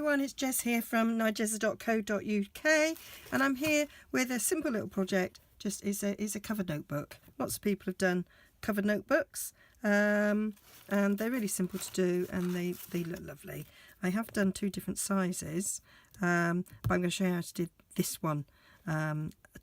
everyone, it's Jess here from nigezza.co.uk, and I'm here with a simple little project. Just is a covered notebook. Lots of people have done covered notebooks, and they're really simple to do, and they look lovely. I have done two different sizes, but I'm going to show you how to do this one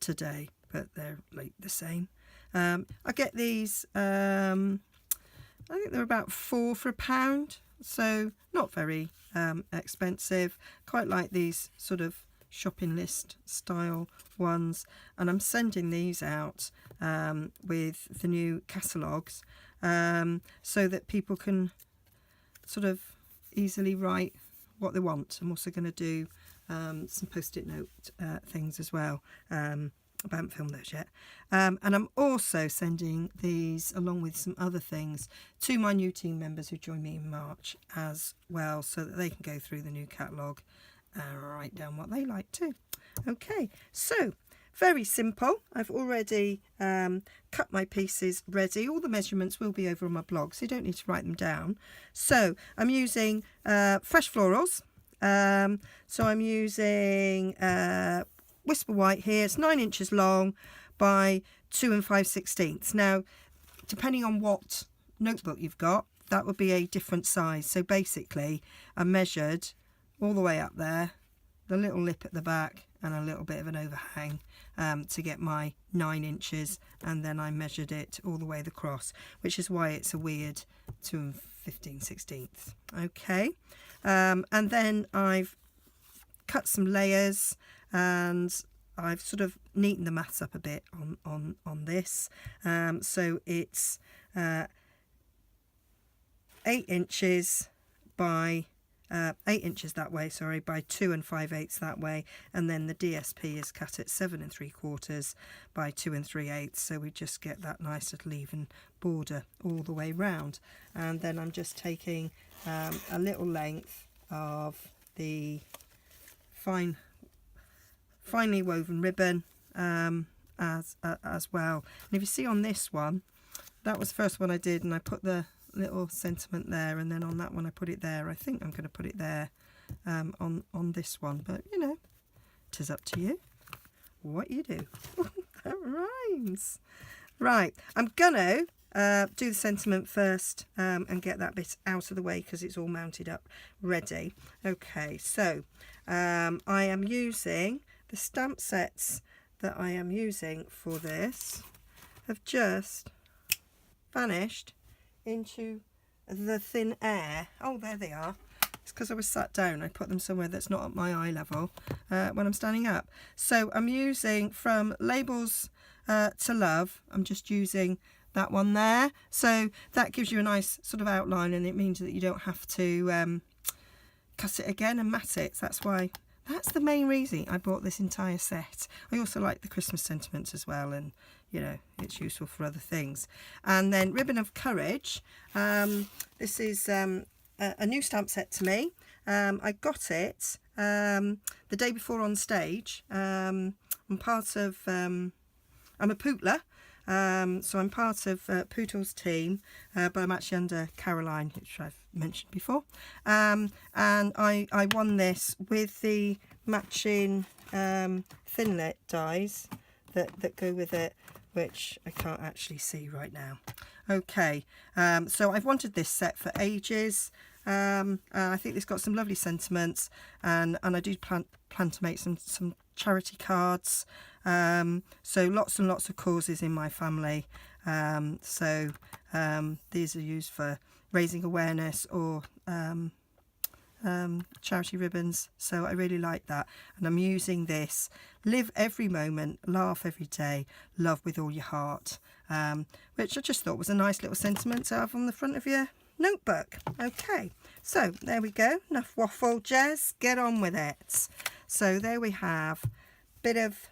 today, but they're like the same. I get these, I think they're about £4 for £1, so not very expensive. Quite like these sort of shopping list style ones, and I'm sending these out with the new catalogues, so that people can sort of easily write what they want. I'm also going to do some post-it note things as well. I haven't filmed those yet, and I'm also sending these along with some other things to my new team members who join me in March as well, so that they can go through the new catalogue and write down what they like too. Okay, so very simple. I've already cut my pieces ready. All the measurements will be over on my blog, so you don't need to write them down. So I'm using fresh florals. So I'm using Whisper White here. It's 9 inches long by 2 5/16. Now, depending on what notebook you've got, that would be a different size. So basically, I measured all the way up there, the little lip at the back, and a little bit of an overhang to get my 9 inches, and then I measured it all the way across, which is why it's a weird 2 15/16. Okay, and then I've cut some layers, and I've sort of neatened the maths up a bit on this. So it's 8 inches by 8 inches that way, sorry, by 2 5/8 that way, and then the DSP is cut at 7 3/4 by 2 3/8, so we just get that nice little even border all the way round. And then I'm just taking a little length of the finely woven ribbon as well. And if you see on this one, that was the first one I did, and I put the little sentiment there, and then on that one I put it there. I think I'm going to put it there on this one, but you know, 'tis up to you what you do. That rhymes. Right, I'm gonna do the sentiment first and get that bit out of the way because it's all mounted up ready. Okay, so I am using the stamp sets that I am using for this have just vanished into the thin air. Oh, there they are. It's because I was sat down. I put them somewhere that's not at my eye level when I'm standing up. So I'm using from Labels to Love. I'm just using that one there. So that gives you a nice sort of outline, and it means that you don't have to cut it again and mat it. So that's the main reason I bought this entire set. I also like the Christmas sentiments as well, and you know, it's useful for other things. And then Ribbon of Courage. This is a new stamp set to me. I got it the day before on stage. I'm part of, I'm a pootler. So I'm part of Poodle's team, but I'm actually under Caroline, which I've mentioned before. And I won this with the matching Thinlit dies that go with it, which I can't actually see right now. Okay, so I've wanted this set for ages. I think it's got some lovely sentiments, and I do plan to make some charity cards. So lots and lots of causes in my family. So these are used for raising awareness or charity ribbons. So I really like that, and I'm using this. Live every moment, laugh every day, love with all your heart, which I just thought was a nice little sentiment to have on the front of your notebook. Okay, so there we go. Enough waffle, Jez, get on with it. So there we have bit of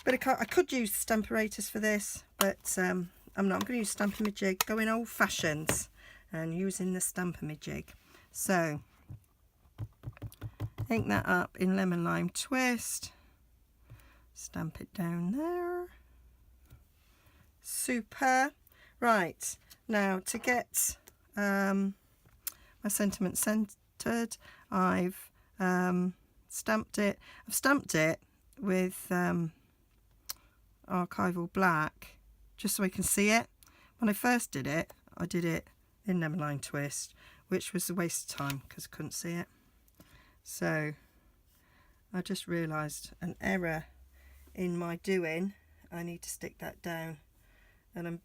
I could use Stamperators for this, but I'm not. I'm going to use Stamp-A-Majig, going old fashioned and using the Stamp-A-Majig. So ink that up in Lemon Lime Twist, stamp it down there. Super. Right, now to get my sentiment centered, lettered, I've stamped it. I've stamped it with archival black just so I can see it. When I first did it, I did it in Neverline Twist, which was a waste of time because I couldn't see it. So I just realised an error in my doing. I need to stick that down, and I'm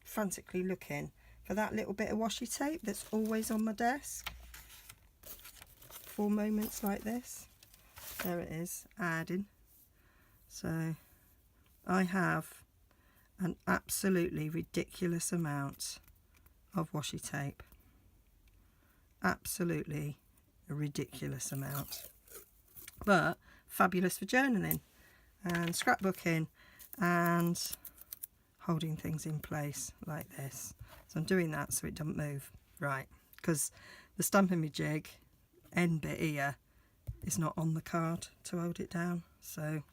frantically looking for that little bit of washi tape that's always on my desk for moments like this. There it is, adding. So I have an absolutely ridiculous amount of washi tape. Absolutely a ridiculous amount. But fabulous for journaling and scrapbooking and holding things in place like this. So I'm doing that so it doesn't move. Right, because the Stampin' Me jig end bit here is not on the card to hold it down, so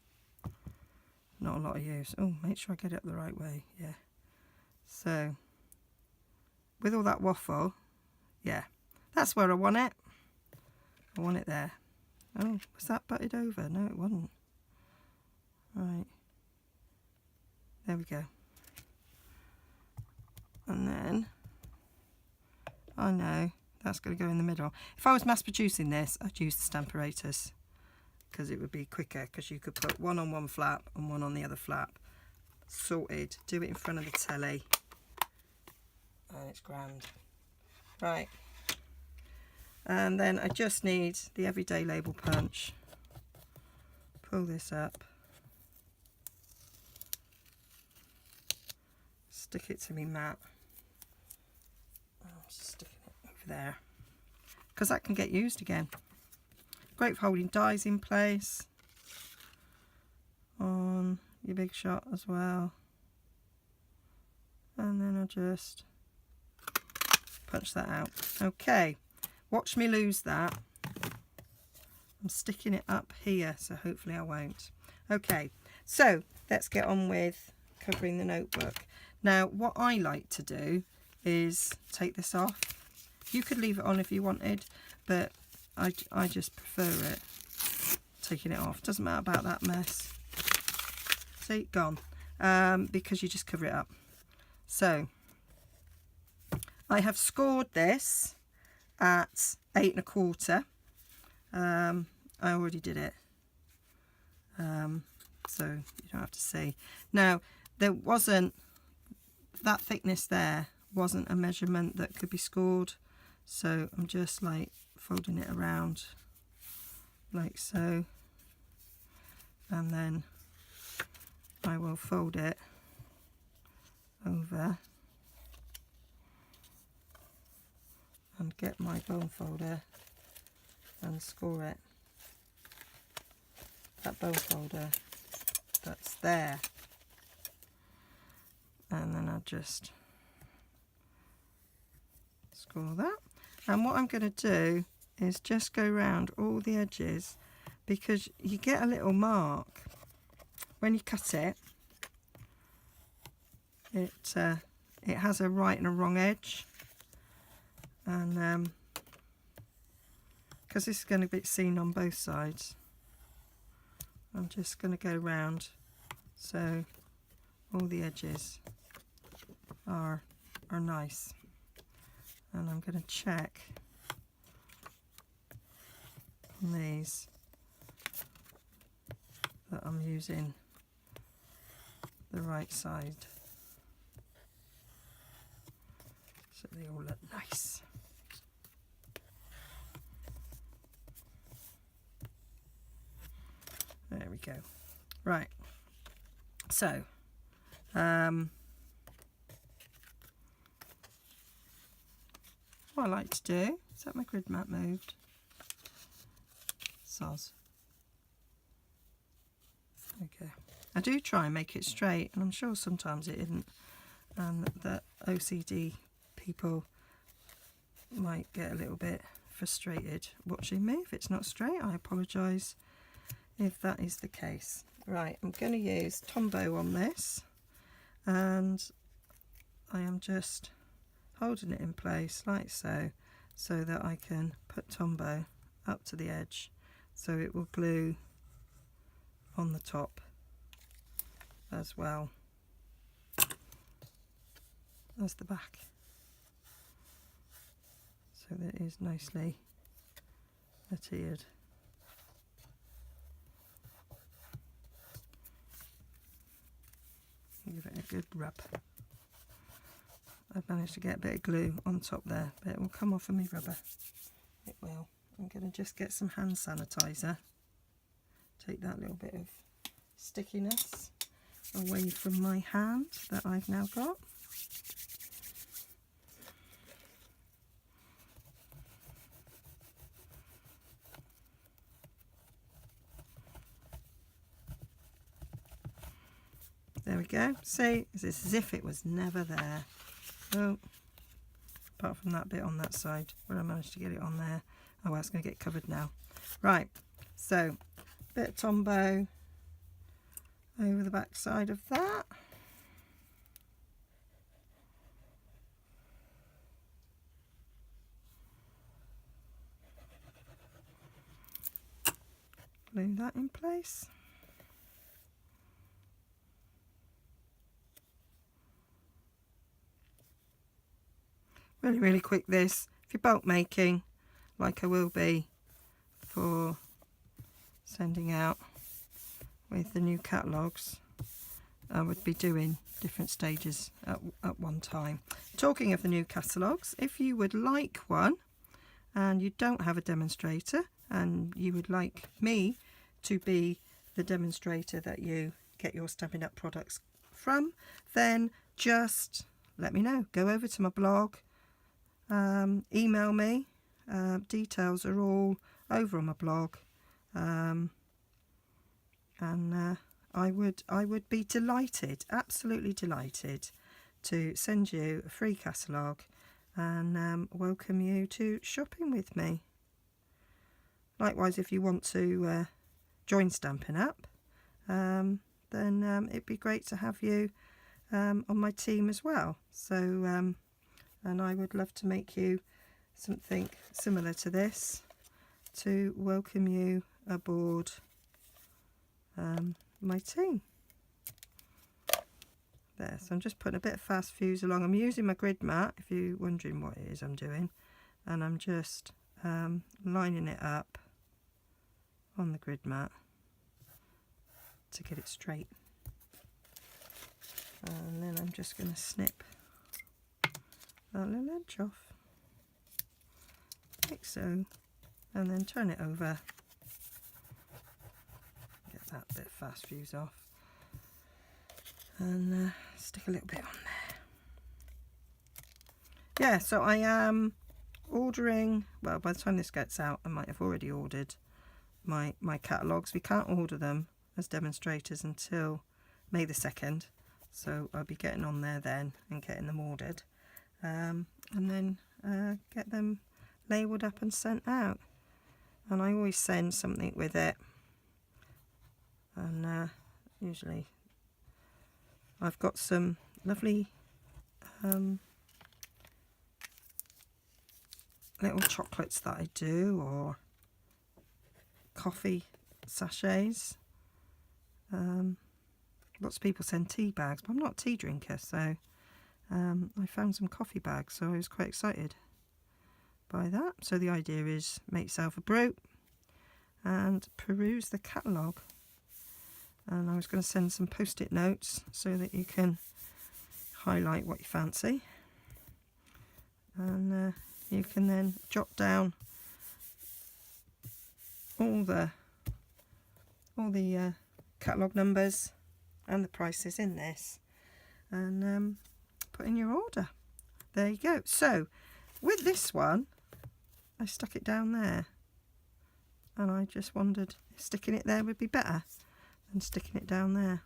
not a lot of use. Oh, make sure I get it up the right way. Yeah. So with all that waffle, yeah, that's where I want it. I want it there. Oh, was that butted over? No, it wasn't. Right. There we go. And then I know that's going to go in the middle. If I was mass producing this, I'd use the Stamperators because it would be quicker, because you could put one on one flap and one on the other flap. Sorted. Do it in front of the telly and it's grand. Right. And then I just need the Everyday Label Punch. Pull this up. Stick it to me mat. I'm just sticking it over there because that can get used again. Great for holding dies in place on your big shot as well. And then I'll just punch that out. Okay, watch me lose that. I'm sticking it up here, so hopefully I won't. Okay, so let's get on with covering the notebook. Now, what I like to do is take this off. You could leave it on if you wanted, but I just prefer it taking it off. Doesn't matter about that mess. See, gone. Because you just cover it up. So I have scored this at 8 1/4. I already did it, so you don't have to see. Now, there wasn't, that thickness there wasn't a measurement that could be scored, so I'm just like folding it around like so, and then I will fold it over and get my bone folder and score it. That bone folder that's there, and then I'll just score that. And what I'm going to do is just go around all the edges, because you get a little mark when you cut it. It has a right and a wrong edge, and because this is going to be seen on both sides, I'm just going to go round so all the edges are nice. And I'm going to check on these that I'm using the right side, so they all look nice. There we go. Right, so what I like to do, is that my grid mat moved? Soz. Okay. I do try and make it straight, and I'm sure sometimes it isn't, and that OCD people might get a little bit frustrated watching me if it's not straight. I apologise if that is the case. Right, I'm going to use Tombow on this, and I am just holding it in place like so, so that I can put Tombow up to the edge so it will glue on the top as well as the back, so that it is nicely adhered. Give it a good rub. I've managed to get a bit of glue on top there, but it will come off of my rubber. It will. I'm going to just get some hand sanitizer. Take that little bit of stickiness away from my hand that I've now got. There we go. See, it's as if it was never there. Oh, apart from that bit on that side where I managed to get it on there. Oh, well, it's going to get covered now. Right, so bit of Tombow over the back side of that. Glue that in place. Really, really quick this. If you're bulk making, like I will be for sending out with the new catalogues, I would be doing different stages at one time. Talking of the new catalogues, if you would like one and you don't have a demonstrator and you would like me to be the demonstrator that you get your Stampin' Up products from, then just let me know. Go over to my blog, email me. Details are all over on my blog, and I would be delighted, absolutely delighted, to send you a free catalogue and welcome you to shopping with me. Likewise, if you want to join Stampin' Up, then it'd be great to have you on my team as well. So and I would love to make you something similar to this to welcome you aboard my team. There, so I'm just putting a bit of fast fuse along. I'm using my grid mat, if you're wondering what it is I'm doing, and I'm just lining it up on the grid mat to get it straight. And then I'm just going to snip that little edge off, like so, and then turn it over, get that bit of fast fuse off, and stick a little bit on there. Yeah, so I am ordering, well, by the time this gets out I might have already ordered my catalogues. We can't order them as demonstrators until May the 2nd, so I'll be getting on there then and getting them ordered. And then get them labelled up and sent out. And I always send something with it. And usually I've got some lovely little chocolates that I do, or coffee sachets. Lots of people send tea bags, but I'm not a tea drinker, so I found some coffee bags, so I was quite excited by that. So the idea is make yourself a brew and peruse the catalogue. And I was going to send some post-it notes so that you can highlight what you fancy, and you can then jot down all the catalogue numbers and the prices in this, and put in your order. There you go. So with this one, I stuck it down there, and I just wondered if sticking it there would be better than sticking it down there.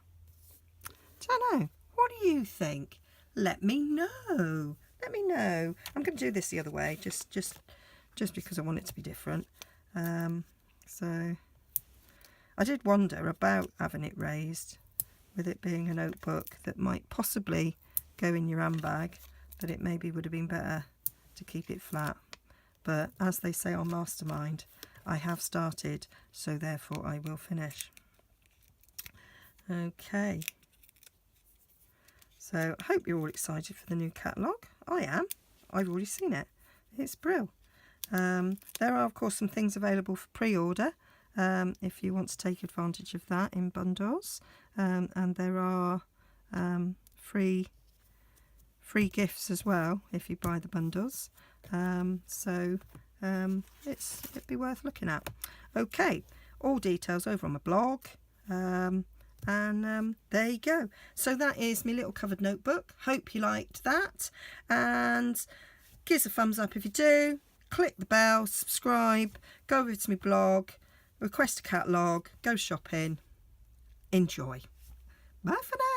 Don't know. What do you think? Let me know. Let me know. I'm going to do this the other way, just because I want it to be different. So I did wonder about having it raised, with it being a notebook that might possibly go in your handbag, but it maybe would have been better to keep it flat. but as they say on Mastermind, I have started, so therefore I will finish. Okay, so I hope you're all excited for the new catalogue. I am. I've already seen it. It's brill. There are of course some things available for pre-order if you want to take advantage of that in bundles, and there are free gifts as well if you buy the bundles, so it'd be worth looking at. Okay, all details over on my blog, and there you go. So that is my little covered notebook. Hope you liked that, and give us a thumbs up if you do. Click the bell, subscribe, go over to my blog, request a catalogue, go shopping, enjoy. Bye for now.